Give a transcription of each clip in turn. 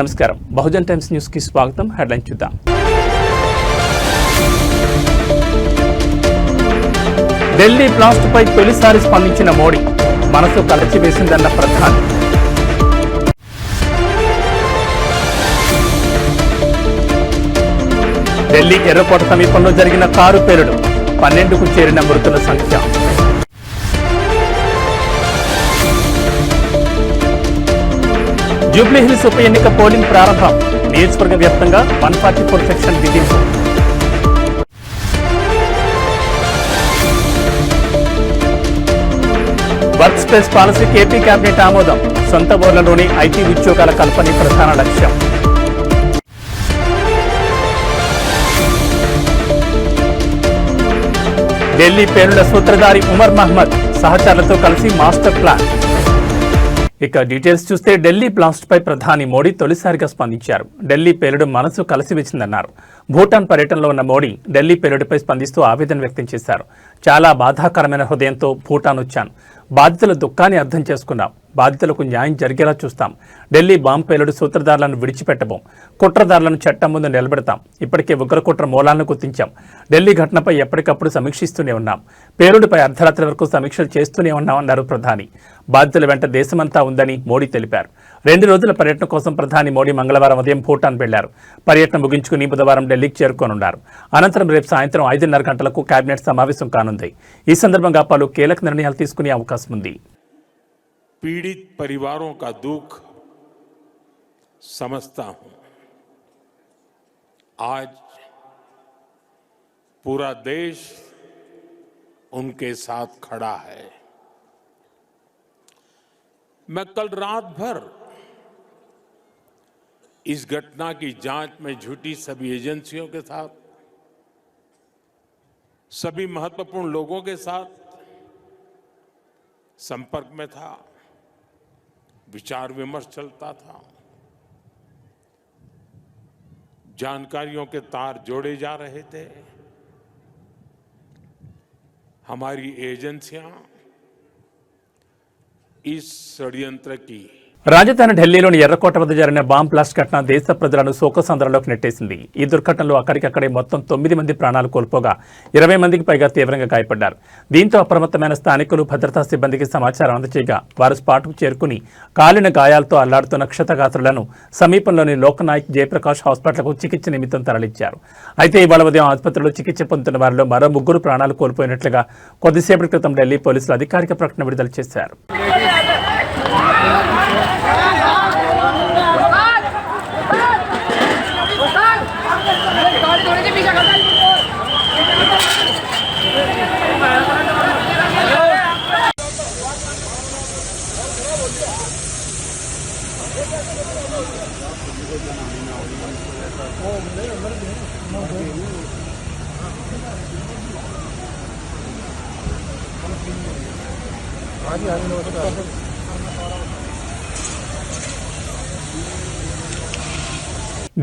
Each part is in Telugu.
నమస్కారం. బహుజన్ టైమ్స్ న్యూస్ కి స్వాగతం. హెడ్లైన్ చూద్దాం. ఢిల్లీ బ్లాస్ట్ పై తొలిసారి స్పందించిన మోడీ, మనసు కలచివేసిందన్న ప్రధాని. ఢిల్లీ ఎర్రకోట సమీపంలో జరిగిన కారు పేలుడు, 12కు చేరిన మృతుల సంఖ్య. జూబ్లీహిల్స్ ఉప ఎన్నిక పోలింగ్ ప్రారంభం, నియోజకవర్గ వ్యాప్తంగా 144 సెక్షన్ విధింపు. వర్క్ స్పేస్ పాలసీకి ఏపీ కేబినెట్ ఆమోదం, సొంత ఊర్లలోని ఐటీ ఉద్యోగాల కల్పనే ప్రధాన లక్ష్యం. ఢిల్లీ పేలుళ్ల సూత్రధారి ఉమర్ మహ్మద్ సహచరులతో కలిసి మాస్టర్ ప్లాన్. ఇక డీటెయిల్స్ చూస్తే ఢిల్లీ బ్లాస్ట్ పై ప్రధాని మోడీ తొలిసారిగా స్పందించారు. ఢిల్లీ పేలుడు మనసు కలిసివేసిందన్నారు. భూటాన్ పర్యటనలో ఉన్న మోడీ ఢిల్లీ పేలుడుపై స్పందిస్తూ ఆవేదన వ్యక్తం చేశారు. చాలా బాధాకరమైన హృదయంతో భూటాన్ వచ్చాను. బాధితుల దుఃఖాన్ని అర్థం చేసుకున్నాం. బాధితులకు న్యాయం జరిగేలా చూస్తాం. ఢిల్లీ బాంబు పేలుడు సూత్రధారులను విడిచిపెట్టబోం. కుట్రదారులను చట్టం ముందు నిలబెడతాం. ఇప్పటికే ఉగ్రకుట్ర మూలాలను గుర్తించాం. ఢిల్లీ ఘటనపై ఎప్పటికప్పుడు సమీక్షిస్తూనే ఉన్నాం. పేలుడుపై అర్ధరాత్రి వరకు సమీక్షలు చేస్తూనే ఉన్నామన్నారు ప్రధాని. బాధితుల వెంట దేశమంతా ఉందని మోడీ తెలిపారు. 2 రోజుల పర్యటన కోసం ప్రధాని మోడీ మంగళవారం ఉదయం భూటాన్ వెళ్లారు. పర్యటన ముగించుకుని బుధవారం ఢిల్లీకి చేరుకోనున్నారు. అనంతరం రేపు సాయంత్రం 5:30 గంటలకు కేబినెట్ సమావేశం కానుంది. ఈ సందర్భంగా పలు కీలక నిర్ణయాలు తీసుకునే అవకాశం ఉంది. पीड़ित परिवारों का दुख समझता हूं। आज पूरा देश उनके साथ खड़ा है। मैं कल रात भर इस घटना की जांच में जुटी सभी एजेंसियों के साथ, सभी महत्वपूर्ण लोगों के साथ संपर्क में था। विचार विमर्श चलता था। जानकारियों के तार जोड़े जा रहे थे। हमारी एजेंसियां इस षड्यंत्र की రాజధాని ఢిల్లీలోని ఎర్రకోట వద్ద జరిగిన బాంబ్ బ్లాస్ట్ ఘటన దేశ ప్రజలను శోకసంద్రంలోకి నెట్టేసింది. ఈ దుర్ఘటనలో అక్కడికక్కడే మొత్తం 9 మంది ప్రాణాలు కోల్పోగా 20 మందికి పైగా తీవ్రంగా గాయపడ్డారు. దీంతో అప్రమత్తమైన స్థానికులు భద్రతా సిబ్బందికి సమాచారం అందజేయగా వారు స్పాట్కు చేరుకుని కాలిన గాయాలతో అల్లాడుతున్న క్షతగాత్రులను సమీపంలోని లోకనాయక్ జయప్రకాష్ హాస్పిటల్కు చికిత్స నిమిత్తం తరలించారు. అయితే ఇవాళ ఉదయం ఆసుపత్రిలో చికిత్స పొందుతున్న వారిలో మరో 3 ప్రాణాలు కోల్పోయినట్లుగా కొద్దిసేపటి క్రితం ఢిల్లీ పోలీసులు అధికారిక ప్రకటన విడుదల చేశారు.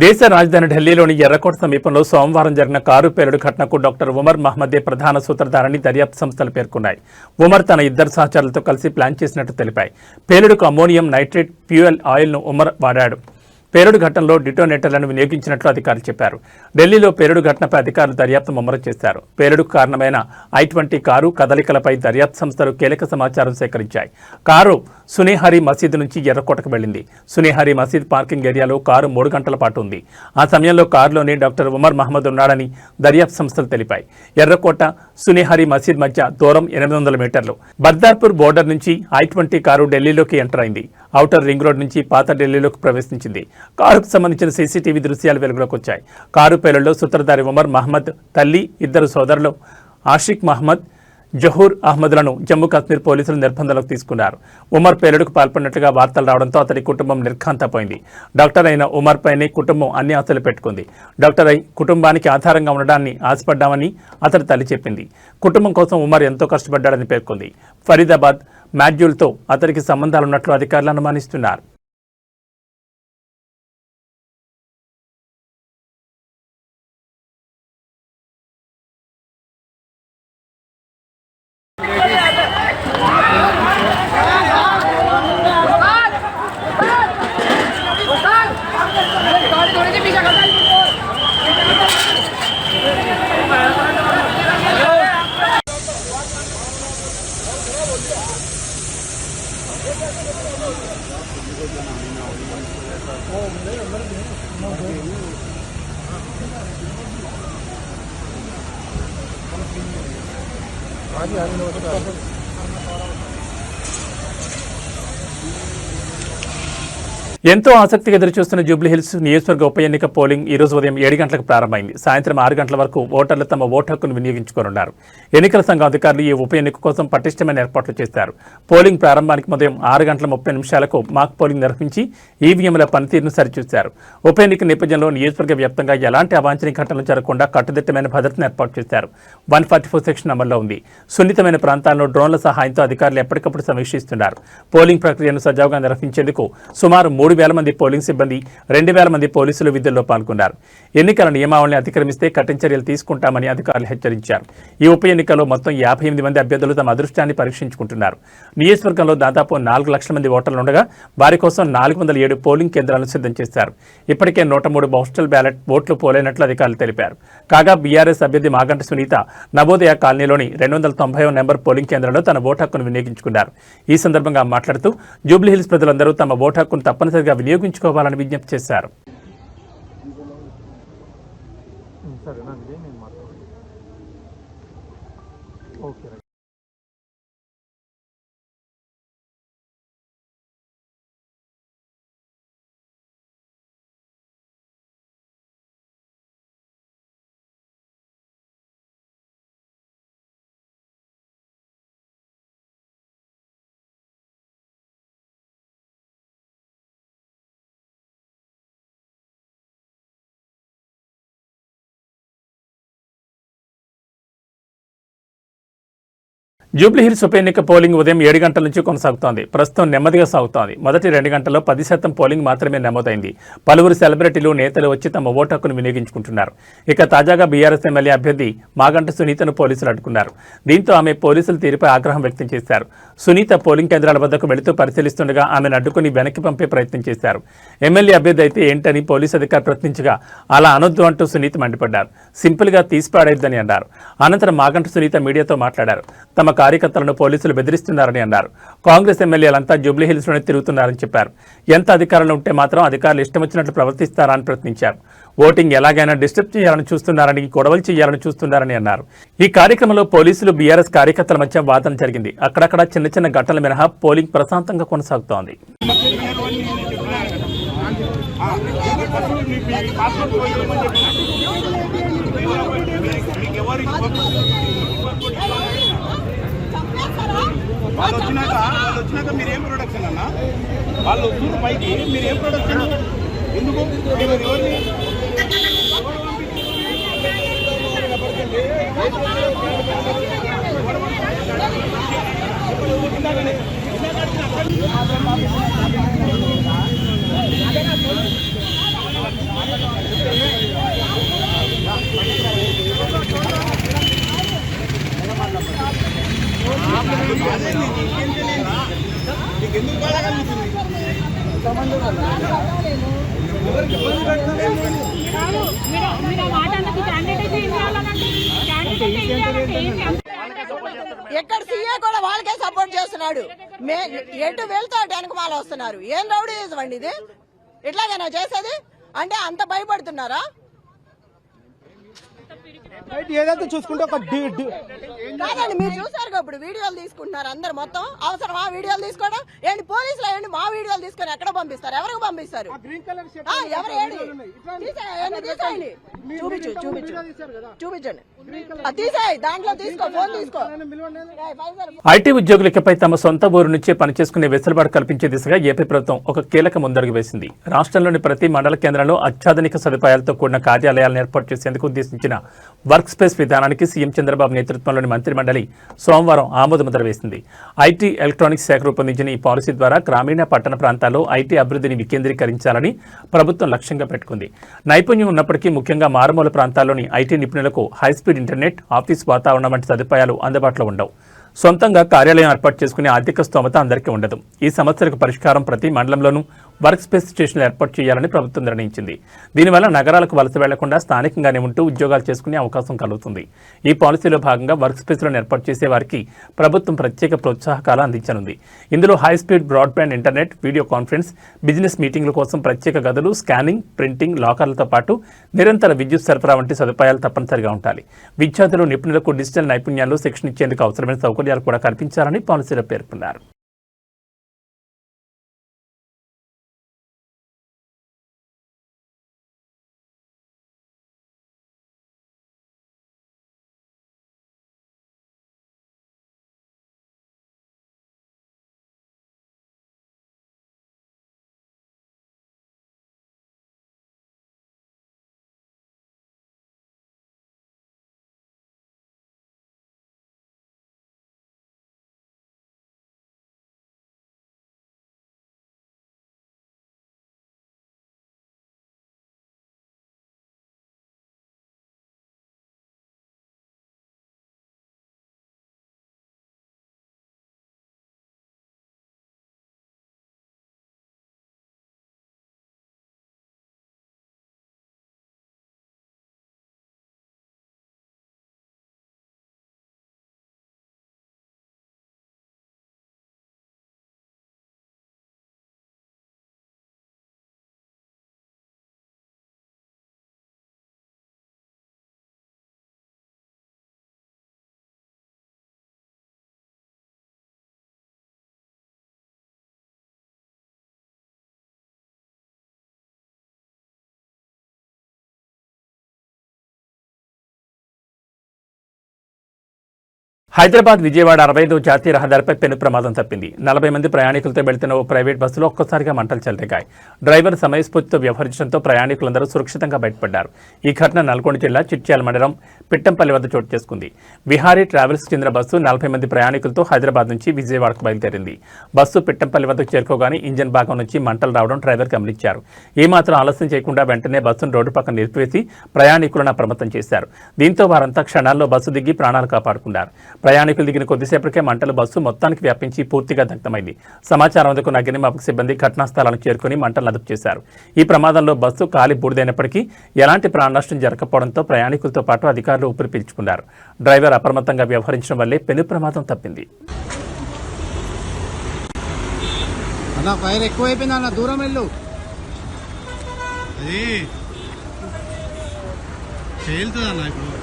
దేశ రాజధాని ఢిల్లీలోని ఎర్రకోట సమీపంలో సోమవారం జరిగిన కారు పేలుడు ఘటనకు డాక్టర్ ఉమర్ మహ్మదే ప్రధాన సూత్రధారని దర్యాప్తు సంస్థలు పేర్కొన్నాయి. ఉమర్ తన 2 సహచరులతో కలిసి ప్లాన్ చేసినట్టు తెలిపాయి. పేలుడుకు అమోనియం నైట్రేట్ ఫ్యూయల్ ఆయిల్ను ఉమర్ వాడాడు. పేలుడు ఘటనలో డిటోనేటర్లను వినియోగించినట్లు అధికారులు చెప్పారు. ఢిల్లీలో పేలుడు ఘటనపై అధికారులు దర్యాప్తు ముమ్మరం చేశారు. పేలుడుకు కారణమైన I-20 కారు కదలికలపై దర్యాప్తు సంస్థలు కీలక సమాచారం సేకరించాయి. కారు సునేహరి మసీదు నుంచి ఎర్రకోటకు వెళ్లింది. సునేహరి మసీద్ పార్కింగ్ ఏరియాలో కారు 3 గంటల పాటు ఉంది. ఆ సమయంలో కారులోని డాక్టర్ ఉమర్ మహ్మద్ ఉన్నాడని దర్యాప్తు సంస్థలు తెలిపాయి. ఎర్రకోట సునేహరి మసీద్ మధ్య దూరం 800 మీటర్లు. బర్దార్పూర్ బోర్డర్ నుంచి I-20 కారు ఢిల్లీలోకి ఎంటర్ అయింది. ఔటర్ రింగ్ రోడ్ నుంచి పాత ఢిల్లీలోకి ప్రవేశించింది. కారుకు సంబంధించిన సీసీటీవీ దృశ్యాలు వెలుగులోకి వచ్చాయి. కారు పేలుడులో సూత్రధారి ఉమర్ మహ్మద్ తల్లి, 2 సోదరులు ఆషిక్ మహ్మద్, జహూర్ అహ్మద్లను జమ్మూ కాశ్మీర్ పోలీసులు నిర్బంధంలోకి తీసుకున్నారు. ఉమర్ పేలుడుకు పాల్పడినట్లుగా వార్తలు రావడంతో అతడి కుటుంబం నిర్ఘాంతపోయింది. డాక్టర్ అయిన ఉమర్ పైనే కుటుంబం అన్ని ఆశలు పెట్టుకుంది. డాక్టర్ అయి కుటుంబానికి ఆధారంగా ఉండడాన్ని ఆశపడ్డామని అతడి తల్లి చెప్పింది. కుటుంబం కోసం ఉమర్ ఎంతో కష్టపడ్డాడని పేర్కొంది. ఫరీదాబాద్ మాడ్యూల్తో అతడికి సంబంధాలున్నట్లు అధికారులు అనుమానిస్తున్నారు. ఎంతో ఆసక్తిగా ఎదురుచూస్తున్న జూబ్లీహిల్స్ నియోజకవర్గ ఉప ఎన్నిక పోలింగ్ ఈ రోజు ఉదయం 7 గంటలకు ప్రారంభమైంది. సాయంత్రం 6 గంటల వరకు ఓటర్లు తమ ఓటు హక్కును వినియోగించుకోనున్నారు. ఎన్నికల సంఘం అధికారులు ఈ ఉప ఎన్నిక కోసం పటిష్టమైన ఏర్పాట్లు చేశారు. పోలింగ్ ప్రారంభానికి ఉదయం 6 గంటల 30 నిమిషాలకు మాక్ పోలింగ్ నిర్వహించి ఈవీఎంల పనితీరును సరిచూశారు. ఉప ఎన్నిక నేపథ్యంలో నియోజకవర్గ వ్యాప్తంగా ఎలాంటి అవాంఛనీయ ఘటనలు జరగకుండా కట్టుదిట్టమైన భద్రతను ఏర్పాటు చేశారు. 144 సెక్షన్ అమల్లో ఉంది. సున్నితమైన ప్రాంతాల్లో డ్రోన్ల సహాయంతో అధికారులు ఎప్పటికప్పుడు సమీక్షిస్తున్నారు. పోలింగ్ ప్రక్రియను సజావుగా నిర్వహించేందుకు సుమారు 3,000 మంది పోలింగ్ సిబ్బంది, 2,000 మంది పోలీసులు విధుల్లో పాల్గొన్నారు. ఎన్నికల నియమావళిని అతిక్రమిస్తే కఠిన చర్యలు తీసుకుంటామని అధికారులు హెచ్చరించారు. ఈ ఉప ఎన్నికల్లో మొత్తం 58 మంది అభ్యర్థులు తమ అదృష్టాన్ని పరీక్షించుకుంటున్నారు. నియోజకవర్గంలో దాదాపు 4 లక్షల మంది ఓటర్లు ఉండగా వారి కోసం 407 పోలింగ్ కేంద్రాలను సిద్ధం చేశారు. ఇప్పటికే 103 పోస్టల్ బ్యాలెట్ ఓట్లు పోలైనట్లు అధికారులు తెలిపారు. కాగా బీఆర్ఎస్ అభ్యర్థి మాగంటి సునీత నవోదయ కాలనీలోని 290వ నెంబర్ పోలింగ్ కేంద్రంలో తన ఓటు హక్కును వినియోగించుకున్నారు. ఈ సందర్భంగా మాట్లాడుతూ జూబ్లీహిల్స్ ప్రజలందరూ తమ ఓటు హక్కును తప్పనిసరిగా వినియోగించుకోవాలని విజ్ఞప్తి చేశారు. జూబ్లీహిల్స్ ఉప ఎన్నిక పోలింగ్ ఉదయం 7 గంటల నుంచి కొనసాగుతోంది. ప్రస్తుతం నెమ్మదిగా సాగుతోంది. మొదటి 2 గంటల్లో 10% పోలింగ్ మాత్రమే నమోదైంది. పలువురు సెలబ్రిటీలు, నేతలు వచ్చి తమ ఓటు హక్కును వినియోగించుకుంటున్నారు. ఇక తాజాగా బీఆర్ఎస్ ఎమ్మెల్యే అభ్యర్థి మాగంటి సునీతను పోలీసులు అడ్డుకున్నారు. దీంతో ఆమె పోలీసుల తీరుపై ఆగ్రహం వ్యక్తం చేశారు. సునీత పోలింగ్ కేంద్రాల వద్దకు వెళుతూ పరిశీలిస్తుండగా ఆమెను అడ్డుకుని వెనక్కి పంపే ప్రయత్నం చేశారు. ఎమ్మెల్యే అభ్యర్థి అయితే ఏంటని పోలీసు అధికారి ప్రశ్నించగా అలా అనొద్దు అంటూ సునీత మండిపడ్డారు. సింపుల్గా తీసిపాడైద్దని అన్నారు. అనంతరం మాగంటి సునీత మీడియాతో మాట్లాడారు. తమ కార్యకర్తలను పోలీసులు బెదిరిస్తున్నారని అన్నారు. కాంగ్రెస్ ఎమ్మెల్యేలంతా జూబ్లీహిల్స్లోనే తిరుగుతున్నారని చెప్పారు. ఎంత అధికారులు ఉంటే మాత్రం అధికారులు ఇష్టం వచ్చినట్లు ప్రవర్తిస్తారా అని ప్రశ్నించారు. ఓటింగ్ ఎలాగైనా డిస్టర్బ్ చేయాలని చూస్తున్నారని, గొడవలు చేయాలని చూస్తున్నారని అన్నారు. ఈ కార్యక్రమంలో పోలీసులు, బీఆర్ఎస్ కార్యకర్తల మధ్య వాదన జరిగింది. అక్కడక్కడ చిన్న చిన్న ఘటనల మినహా పోలింగ్ ప్రశాంతంగా కొనసాగుతోంది. వాళ్ళు వచ్చినాక మీరేం ప్రొడక్షన్ అన్న? వాళ్ళు వస్తున్న పైకి మీరేం ప్రొడక్షన్? ఎందుకు ఎందుకు బాగా కలుగుతుంది? ఎక్కడ సీఏ కూడా వాళ్ళకే సపోర్ట్ చేస్తున్నాడు. ఎటు వెళ్తా వెనక మాల వస్తున్నారు. ఏం రౌడీజం అండి ఇది? ఇట్లాగైనా చేసేది అంటే అంత భయపడుతున్నారా? ఏదైతే చూసుకుంటే ఒక కాదండి, మీరు చూసారు ఇప్పుడు వీడియోలు తీసుకుంటున్నారు అందరు. మొత్తం అవసరమా వీడియోలు తీసుకోవడం? ఏంటి పోలీసులు ఏంటి మా వీడియోలు తీసుకొని ఎక్కడ పంపిస్తారు? ఎవరికి పంపిస్తారు? ఎవరు ఏంటి తీసేయండి, చూపించండి, తీసేయి, దాంట్లో తీసుకో, ఫోన్ తీసుకో. ఐటీ ఉద్యోగులు ఇకపై తమ సొంత ఊరు నుంచే పనిచేసుకునే వెసులుబాటు కల్పించే దిశగా ఏపీ ప్రభుత్వం ఒక కీలక ముందడుగు వేసింది. రాష్ట్రంలోని ప్రతి మండల కేంద్రంలో అత్యాధునిక సదుపాయాలతో కూడిన కార్యాలయాలను ఏర్పాటు చేసేందుకు ఉద్దేశించిన వర్క్ స్పేస్ విధానానికి సీఎం చంద్రబాబు నేతృత్వంలోని మంత్రిమండలి సోమవారం ఆమోదముద్ర వేసింది. ఐటీ ఎలక్ట్రానిక్స్ శాఖ రూపొందించిన ఈ పాలసీ ద్వారా గ్రామీణ పట్టణ ప్రాంతాల్లో ఐటీ అభివృద్ధిని వికేంద్రీకరించాలని ప్రభుత్వం లక్ష్యంగా పెట్టుకుంది. నైపుణ్యం ఉన్నప్పటికీ ముఖ్యంగా మారుమూల ప్రాంతాల్లోని ఐటీ నిపుణులకు హైస్పీడ్ ఇంటర్నెట్, ఆఫీస్ వాతావరణం వంటి సదుపాయాలు అందుబాటులో ఉండవు. సొంతంగా కార్యాలయం ఏర్పాటు చేసుకునే ఆర్థిక స్తోమత అందరికీ ఉండదు. ఈ సమస్యలకు పరిష్కారం ప్రతి మండలంలోనూ వర్క్ స్పేస్ స్టేషన్లు ఏర్పాటు చేయాలని ప్రభుత్వం నిర్ణయించింది. దీనివల్ల నగరాలకు వలస వెళ్లకుండా స్థానికంగానే ఉంటూ ఉద్యోగాలు చేసుకునే అవకాశం కలుగుతుంది. ఈ పాలసీలో భాగంగా వర్క్ స్పేస్లను ఏర్పాటు చేసే వారికి ప్రభుత్వం ప్రత్యేక ప్రోత్సాహకాలు అందించనుంది. ఇందులో high speed broadband internet, video conference, business మీటింగ్ల కోసం ప్రత్యేక గదులు, స్కానింగ్, ప్రింటింగ్, లాకర్లతో పాటు నిరంతర విద్యుత్ సరఫరా వంటి సదుపాయాలు తప్పనిసరిగా ఉండాలి. విద్యార్థులు, నిపుణులకు డిజిటల్ నైపుణ్యాల్లో శిక్షణ ఇచ్చేందుకు అవసరమైన సౌకర్యాలు కూడా కల్పించాలని పాలసీలో పేర్కొన్నారు. హైదరాబాద్ విజయవాడ 65వ జాతీయ రహదారిపై పెను ప్రమాదం తప్పింది. 40 మంది ప్రయాణికులతో వెళ్తున్న ఓ ప్రైవేట్ బస్సులో ఒక్కసారిగా మంటలు చెలరేగాయి. డ్రైవర్ సమయస్ఫూర్తితో వ్యవహరించడంతో ప్రయాణికులందరూ సురక్షితంగా బయటపడ్డారు. ఈ ఘటన నల్గొండ జిల్లా చిట్యాల మండలం పిట్టంపల్లి వద్ద చోటు చేసుకుంది. విహారీ ట్రావెల్స్ చెందిన బస్సు 40 మంది ప్రయాణికులతో హైదరాబాద్ నుంచి విజయవాడకు బయలుదేరింది. బస్సు పిట్టంపల్లి వద్దకు చేరుకోగానే ఇంజన్ భాగం నుంచి మంటలు రావడం డ్రైవర్ గమనించారు. ఏమాత్రం ఆలస్యం చేయకుండా వెంటనే బస్సును రోడ్డు పక్కన నిలిపివేసి ప్రయాణికులను అప్రమత్తం చేశారు. దీంతో వారంతా క్షణాల్లో బస్సు దిగి ప్రాణాలు కాపాడుకున్నారు. ప్రయాణికులు దిగిన కొద్దిసేపటికే మంటలు బస్సు మొత్తానికి వ్యాపించి పూర్తిగా దగ్ధమైంది. సమాచారం అందుకున్న అగ్నిమాపక సిబ్బంది ఘటనా స్థలానికి చేరుకుని మంటలను అదుపు చేశారు. ఈ ప్రమాదంలో బస్సు కాలి బూడిదైనప్పటికీ ఎలాంటి ప్రాణ నష్టం జరగకపోవడంతో ప్రయాణికులతో పాటు అధికారులు ఊపిరి పీల్చుకున్నారు. డ్రైవర్ అప్రమత్తంగా వ్యవహరించడం వల్లే పెను ప్రమాదం తప్పింది. ఫైర్ ఎక్కువైపోయింది అన్న, దూరం వెళ్ళు. అది పేలుతుంది అన్న. ఇప్పుడు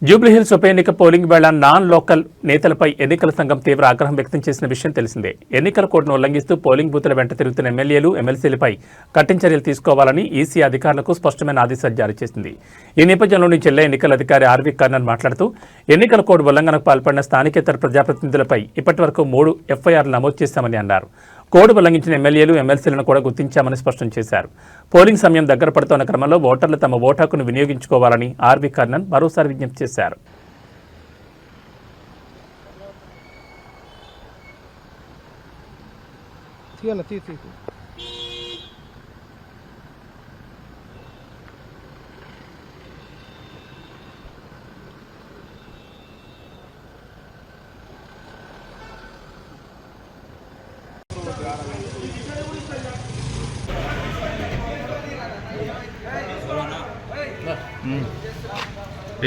జూబ్లీహిల్స్ ఉప ఎన్నిక పోలింగ్ వేళ నాన్ లోకల్ నేతలపై ఎన్నికల సంఘం తీవ్ర ఆగ్రహం వ్యక్తం చేసిన విషయం తెలిసిందే. ఎన్నికల కోడ్ను ఉల్లంఘిస్తూ పోలింగ్ బూతుల వెంట తిరుగుతున్న ఎమ్మెల్యేలు, ఎమ్మెల్సీలపై కఠిన చర్యలు తీసుకోవాలని ఈసీ అధికారులకు స్పష్టమైన ఆదేశాలు జారీ చేసింది. ఈ నేపథ్యంలోని జిల్లా ఎన్నికల అధికారి ఆర్వి కర్నల్ మాట్లాడుతూ ఎన్నికల కోడ్ ఉల్లంఘనకు పాల్పడిన స్థానికేతర ప్రజాప్రతినిధులపై ఇప్పటివరకు 3 ఎఫ్ఐఆర్లు నమోదు చేశామని అన్నారు. కోడ్ ఉల్లంఘించిన ఎమ్మెల్యేలు, ఎమ్మెల్సీలను కూడా గుర్తించామని స్పష్టం చేశారు. పోలింగ్ సమయం దగ్గర పడుతున్న క్రమంలో ఓటర్లు తమ ఓటు హక్కును వినియోగించుకోవాలని ఆర్వి కర్నల్ మరోసారి విజ్ఞప్తి చేశారు.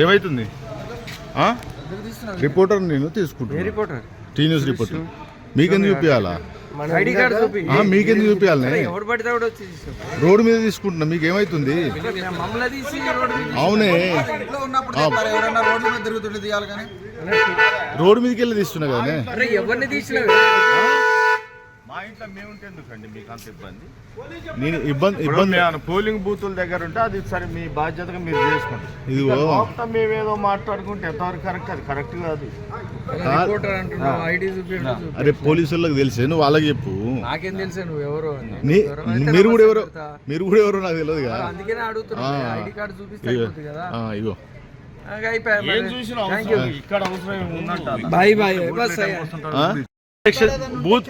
ఏమైతుంది? రిపోర్టర్ నేను తీసుకుంటాను. టీ న్యూస్ రిపోర్టర్ మీకెందుకు చూపించాలా? మీకెందుకు చూపించాలి? రోడ్డు మీద తీసుకుంటున్నా, మీకేమైతుంది? అవునే, రోడ్డు మీదకి వెళ్ళి తీస్తున్నా కదా. ఇంట్లో మేము ఉంటే ఎందుకండి మీకు అంత ఇబ్బంది? నేను ఇబ్బంది పోలింగ్ బూతుల దగ్గర ఉంటే అది సరే మీ బాధ్యతగా మీరు చేసుకోండి. ఇదిగో మొత్తం మేమేదో మాట్లాడుకుంటే ఎంతవరకు కరెక్ట్? అది కరెక్ట్ కాదు. అరే పోలీసు వాళ్ళకి తెలిసే, నువ్వు వాళ్ళకి చెప్పు. నాకేం తెలుసా నువ్వు ఎవరో మీరు కూడా ఎవరో నాకు తెలియదు కదా. అందుకనే అడుగుతున్నా, ఐడి కార్డు చూపిస్తే కదా. ఇగో ఏం చూసినా ఇక్కడ అవసరం ఉన్నట్టు బాయ్ బాయ్ బస్ బూత్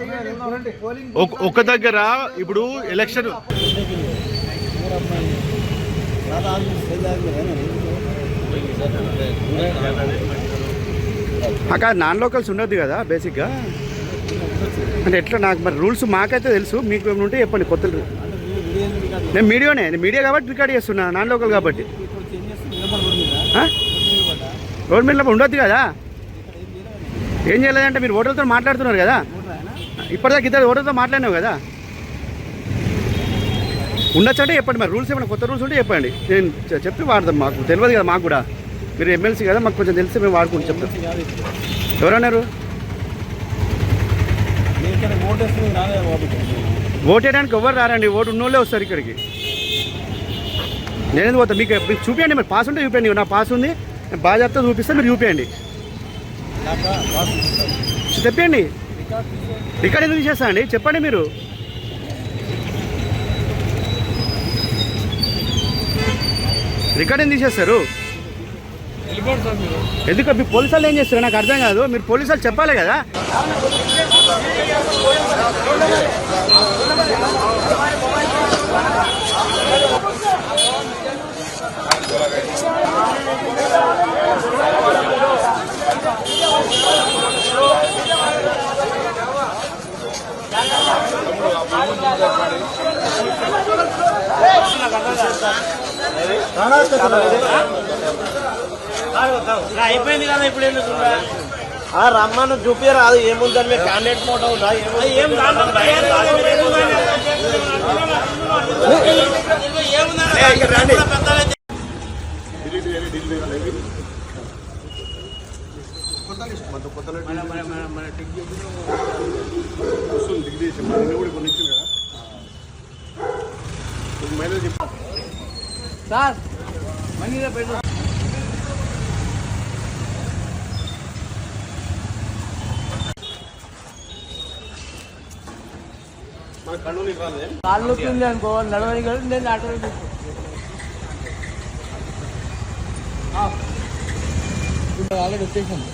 ఒక దగ్గర ఇప్పుడు ఎలక్షన్ అక్కడ నాన్ లోకల్స్ ఉండొద్దు కదా బేసిక్గా. అంటే ఎట్లా నాకు మరి రూల్స్ మాకైతే తెలుసు, మీకు ఏమైనా ఉంటే చెప్పండి కొత్త. నేను మీడియా కాబట్టి రికార్డ్ చేస్తున్నా, నాన్ లోకల్ కాబట్టి. రోడ్ మీద ఉండొద్దు కదా. ఏం చేయలేదంటే మీరు ఓటర్లతో మాట్లాడుతున్నారు కదా, ఇప్పటిదాకా ఇద్దరు ఓటర్తో మాట్లాడినావు కదా. ఉండొచ్చు అంటే చెప్పండి, మరి రూల్స్ ఏమైనా కొత్త రూల్స్ ఉంటే చెప్పండి, నేను చెప్పి వాడదాం. మాకు తెలియదు కదా, మాకు కూడా మీరు ఎమ్మెల్సీ కదా, మాకు కొంచెం తెలిసి మేము వాడుకుంటూ చెప్తాం. ఎవరన్నారు? ఓటు వేయడానికి ఎవరు రారండి, ఓటు ఉన్నోళ్ళే వస్తారు ఇక్కడికి. నేనేది పోతా, మీకు చూపించండి, మరి పాస్ ఉంటే చూపించండి. నా పాస్ ఉంది, నేను బాగా చెప్తా, చూపిస్తే మీరు చూపించండి, చెప్పండి. రికార్డ్ ఎందుకు తీసేస్తా అండి, చెప్పండి. మీరు రికార్డ్ ఎందుకు తీసేస్తారు? ఎందుకు మీ పోలీసు వాళ్ళు ఏం చేస్తారు నాకు అర్థం కాదు. మీరు పోలీసు వాళ్ళు చెప్పాలి కదా. అయిపోయింది కదా, ఇప్పుడు ఎందుకు రమ్మను చూపిరాదు? ఏముందని క్యాండిడేట్ ఫోటో ఉందా? సార్ కాళ్ళు కింద అనుకో, నడవని కదా, నేను ఆటో ఆల్రెడీ వచ్చేసాను.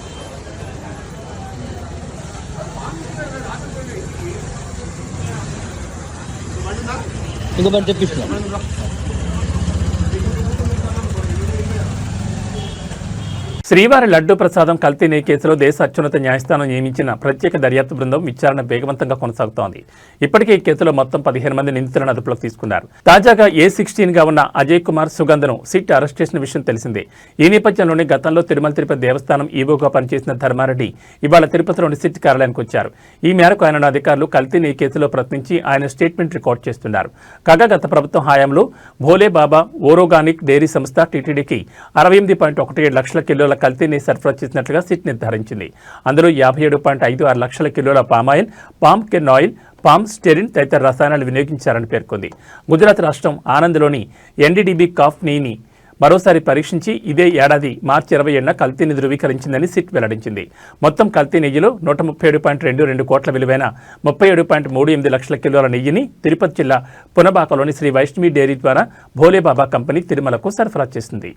ఇంకో పని తెప్పిస్తున్నా. శ్రీవారి లడ్డూ ప్రసాదం కల్తీ నెయ్యి కేసులో దేశ అత్యున్నత న్యాయస్థానం నియమించిన ప్రత్యేక దర్యాప్తు బృందం విచారణ వేగవంతంగా కొనసాగుతోంది. ఇప్పటికే ఈ కేసులో మొత్తం 15 మంది నిందితులను అదుపులోకి తీసుకున్నారు. తాజాగా A16 గా ఉన్న అజయ్ కుమార్ సుగంధను సిట్ అరెస్ట్ చేసిన విషయం తెలిసిందే. ఈ నేపథ్యంలోనే గతంలో తిరుమల తిరుపతి దేవస్థానం ఈవోగా పనిచేసిన ధర్మారెడ్డి ఇవాళ తిరుపతిలోని సిట్ కార్యాలయానికి వచ్చారు. ఈ మేరకు ఆయన అధికారులు కల్తీ నెయ్యి కేసులో ప్రశ్నించి ఆయన స్టేట్మెంట్ రికార్డ్ చేస్తున్నారు. కాగా గత ప్రభుత్వం హయాంలో భోలే బాబా ఓరోగానిక్ డైరీ సంస్థ టీటీడీకి 68.17 లక్షల కిలోల కల్తీ నెయ్యి సరఫరా చేసినట్లుగా సిట్ నిర్ధారించింది. అందులో 57.56 లక్షల కిలోల palm oil, palm can oil, palm styrene తదితర రసాయనాలు వినియోగించారని పేర్కొంది. గుజరాత్ రాష్ట్రం ఆనంద్లోని ఎన్డీడీబీ కాఫ్ నెయ్యిని మరోసారి పరీక్షించి ఇదే ఏడాది మార్చి 27న కల్తీని ధృవీకరించిందని సిట్ వెల్లడించింది. మొత్తం కల్తీ నెయ్యిలో 137.22 కోట్ల విలువైన 37.38 లక్షల కిలోల నెయ్యిని తిరుపతి జిల్లా పునబాకలోని శ్రీ వైష్ణవి డైరీ ద్వారా భోలేబాబా కంపెనీ తిరుమలకు సరఫరా చేసింది.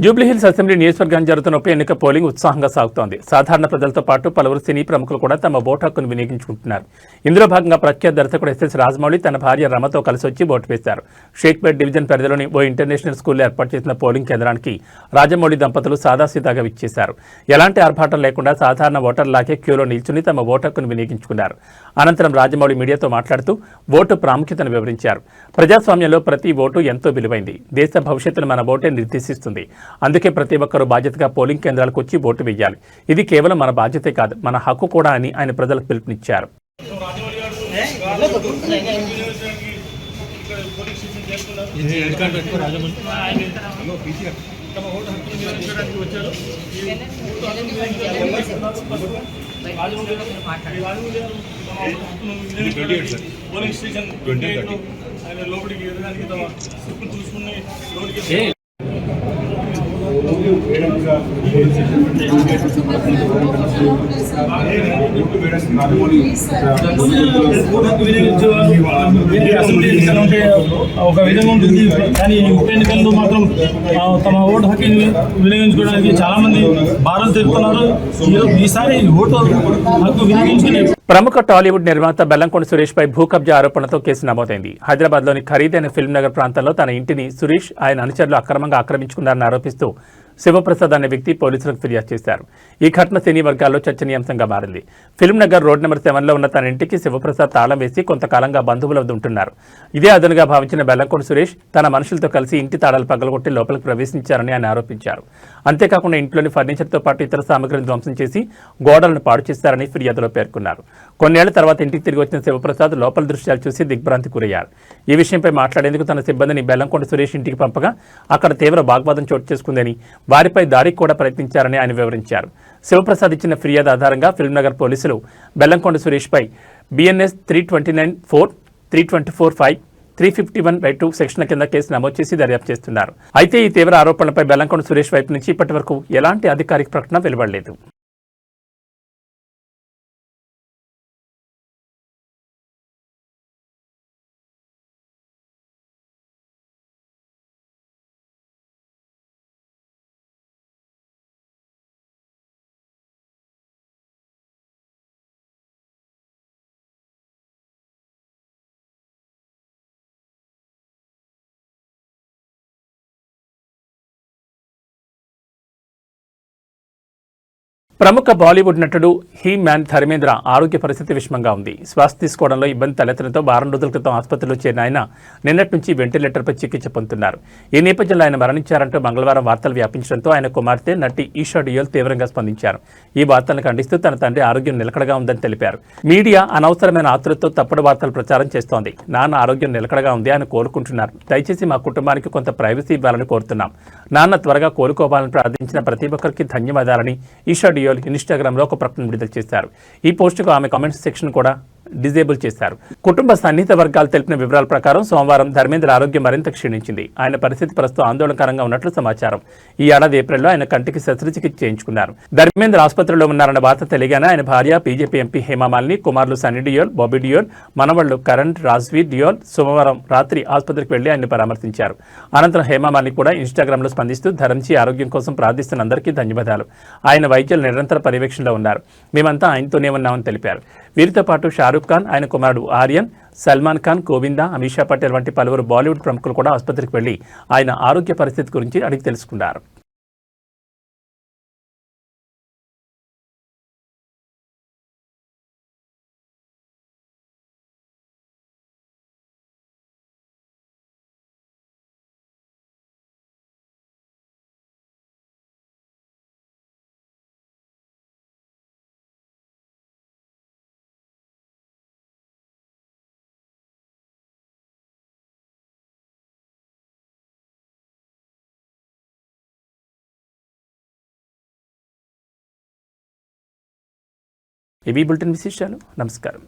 జూబ్లీహిల్స్ అసెంబ్లీ నియోజకవర్గానికి జరుగుతున్న ఉప ఎన్నిక పోలింగ్ ఉత్సాహంగా సాగుతోంది. సాధారణ ప్రజలతో పాటు పలువురు సినీ ప్రముఖులు కూడా తమ ఓటు హక్కును వినియోగించుకుంటున్నారు. ఇందులో భాగంగా ప్రఖ్యాత దర్శకుడు ఎస్ఎస్ రాజమౌళి తన భార్య రమతో కలిసి వచ్చి ఓటు వేశారు. షేక్పేట్ డివిజన్ పరిధిలోని ఓ ఇంటర్నేషనల్ స్కూల్లో ఏర్పాటు చేసిన పోలింగ్ కేంద్రానికి రాజమౌళి దంపతులు సాదాసీదాగా విచ్చేశారు. ఎలాంటి ఆర్భాటం లేకుండా సాధారణ ఓటర్లాగే క్యూలో నిల్చుని తమ ఓటు హక్కును వినియోగించుకున్నారు. అనంతరం రాజమౌళి మీడియాతో మాట్లాడుతూ ఓటు ప్రాముఖ్యతను వివరించారు. ప్రజాస్వామ్యంలో ప్రతి ఓటు ఎంతో విలువైంది. దేశ భవిష్యత్తును మన ఓటే నిర్దేశిస్తుంది. అందుకే ప్రతి ఒక్కరూ బాధ్యతగా పోలింగ్ కేంద్రాలకు వచ్చి ఓటు వేయాలి. ఇది కేవలం మన బాధ్యతే కాదు, మన హక్కు కూడా అని ఆయన ప్రజలకు పిలుపునిచ్చారు. ఒక విధంగా ఉంటుంది, కానీ ఉప ఎన్నికల్లో మాత్రం తమ ఓటు హక్కు వినియోగించుకోవడానికి చాలా మంది భారం తెలుపుతున్నారు. ఈసారి ఓటు హక్కు వినియోగించుకునే ప్రముఖ టాలీవుడ్ నిర్మాత బెల్లంకొండ సురేష్ పై భూ కబ్జా ఆరోపణలతో కేసు నమోదైంది. హైదరాబాద్లోని ఖరీదైన ఫిల్మ్ నగర్ ప్రాంతంలో తన ఇంటిని సురేష్ ఆయన అనుచరులు అక్రమంగా ఆక్రమించుకున్నారని ఆరోపిస్తూ శివప్రసాద్ అనే వ్యక్తి పోలీసులకు ఫిర్యాదు చేశారు. ఈ ఘటన సినీ వర్గాల్లో చర్చనీయాంశంగా మారింది. ఫిల్మ్ నగర్ రోడ్ నెంబర్ 7లో ఉన్న తన ఇంటికి శివప్రసాద్ తాళం వేసి కొంతకాలంగా బంధువులు ఉంటున్నారు. ఇదే అదనుగా భావించిన బెల్లంకొండ సురేష్ తన మనుషులతో కలిసి ఇంటి తాళాలు పగలగొట్టి లోపలికి ప్రవేశించారని ఆయన ఆరోపించారు. అంతేకాకుండా ఇంట్లోని ఫర్నిచర్తో పాటు ఇతర సామగ్రిని ధ్వంసం చేసి గోడలను పాడు చేశారని ఫిర్యాదులో పేర్కొన్నారు. కొన్నేళ్ల తర్వాత ఇంటికి తిరిగి వచ్చిన శివప్రసాద్ లోపల దృశ్యాలు చూసి దిగ్భ్రాంతి గురయ్యారు. ఈ విషయంపై మాట్లాడేందుకు తన సిబ్బందిని బెల్లంకొండ సురేష్ ఇంటికి పంపగా అక్కడ తీవ్ర వాగ్వాదం చోటు చేసుకుందని, వారిపై దాడికి కూడా ప్రయత్నించారని ఆయన వివరించారు. శివప్రసాద్ ఇచ్చిన ఫిర్యాదు ఆధారంగా ఫిల్మ్ నగర్ పోలీసులు బెల్లంకొండ సురేష్పై బిఎన్ఎస్ 329(4), 324(5), 351(2) సెక్షన్ల కింద కేసు నమోదు చేసి దర్యాప్తు చేస్తున్నారు. అయితే ఈ తీవ్ర ఆరోపణలపై బెల్లంకొండ సురేష్ వైపు నుంచి ఇప్పటి వరకు ఎలాంటి అధికారిక ప్రకటన వెలువడలేదు. ప్రముఖ బాలీవుడ్ నటుడు హీ మ్యాన్ ధర్మేంద్ర ఆరోగ్య పరిస్థితి విషమంగా ఉంది. శ్వాస తీసుకోవడంలో ఇబ్బంది తలెత్తడంతో వారం రోజుల క్రితం ఆసుపత్రిలో చేరిన ఆయన నిన్నటి నుంచి వెంటిలేటర్పై చికిత్స పొందుతున్నారు. ఈ నేపథ్యంలో ఆయన మరణించారంటూ మంగళవారం వార్తలు వ్యాపించడంతో ఆయన కుమార్తె నటి ఈషా డియోల్ తీవ్రంగా స్పందించారు. ఈ వార్తలను ఖండిస్తూ తన తండ్రి ఆరోగ్యం నిలకడగా ఉందని తెలిపారు. మీడియా అనవసరమైన ఆతృతతో తప్పుడు వార్తలు ప్రచారం చేస్తోంది. నాన్న ఆరోగ్యం నిలకడగా ఉంది అని కోరుకుంటున్నారు. దయచేసి మా కుటుంబానికి కొంత ప్రైవసీ ఇవ్వాలని కోరుతున్నాం. నాన్న త్వరగా కోలుకోవాలని ప్రార్థించిన ప్రతి ఒక్కరికి ధన్యవాదాలని ఈషా డియోల్ ఇన్స్టాగ్రామ్లో ఒక ప్రకటన విడుదల చేశారు. ఈ పోస్టుకు ఆమె కామెంట్స్ సెక్షన్ కూడా డిజేబుల్ చేశారు. కుటుంబ సన్నిహిత వర్గాలు తెలిపిన వివరాల ప్రకారం సోమవారం ధర్మేంద్ర ఆరోగ్యం మరింత క్షీణించింది. ఆయన పరిస్థితి ప్రస్తుతం ఆందోళనకరంగా ఉన్నట్లు సమాచారం. ఈ ఏడాది ఏప్రిల్లో ఆయన కంటికి శస్త్రచికిత్స చేయించుకున్నారు. ధర్మేంద్ర ఆసుపత్రిలో ఉన్నారన్న వార్త తెలియగానే ఆయన భార్య బీజేపీ ఎంపీ హేమామాలిని, కుమారులు సన్నీ డియోల్, బాబీ డియోల్, మనవళ్లు కరణ్, రాజ్వీర్ డియోల్ సోమవారం రాత్రి ఆసుపత్రికి వెళ్లి ఆయన్ని పరామర్శించారు. అనంతరం హేమామాలిని కూడా ఇన్స్టాగ్రామ్లో స్పందిస్తూ ధరంజీ ఆరోగ్యం కోసం ప్రార్థిస్తున్న అందరికీ ధన్యవాదాలు. ఆయన వైద్యులు నిరంతర పర్యవేక్షణలో ఉన్నారు. మేమంతా ఆయనతోనే ఉన్నామని తెలిపారు. వీరితో పాటు షారూఖ్ ఖాన్, ఆయన కుమారుడు ఆర్యన్, సల్మాన్ ఖాన్, గోవిందా, అమీషా పటేల్ వంటి పలువురు బాలీవుడ్ ప్రముఖులు కూడా ఆసుపత్రికి వెళ్లి ఆయన ఆరోగ్య పరిస్థితి గురించి అడిగి తెలుసుకున్నారు. ఇవి బులెటిన్ విశేషాలు. నమస్కారం.